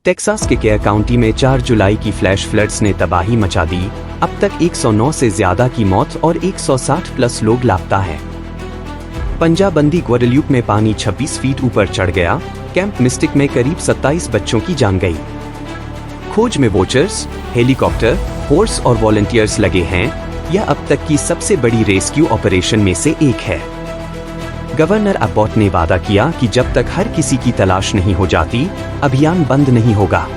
Texas के care county में 4 जुलाई की फ्लैश फ्लड्स ने तबाही मचा दी। अब तक 109 से ज्यादा की मौत और 160 प्लस लोग लापता हैं। पंजाबंदी ग्वाडेल्यूप में पानी 26 फीट ऊपर चढ़ गया। कैंप मिस्टिक में करीब 27 बच्चों की जान गई। खोज में वॉचर्स, हेलीकॉप्टर, फोर्स और वॉलंटियर्स लगे हैं। यह अब तक की सबसे बड़ी रेस्क्यू ऑपरेशन में से एक है। गवर्नर अब्बॉट ने वादा किया कि जब तक हर किसी की तलाश नहीं हो जाती, अभियान बंद नहीं होगा।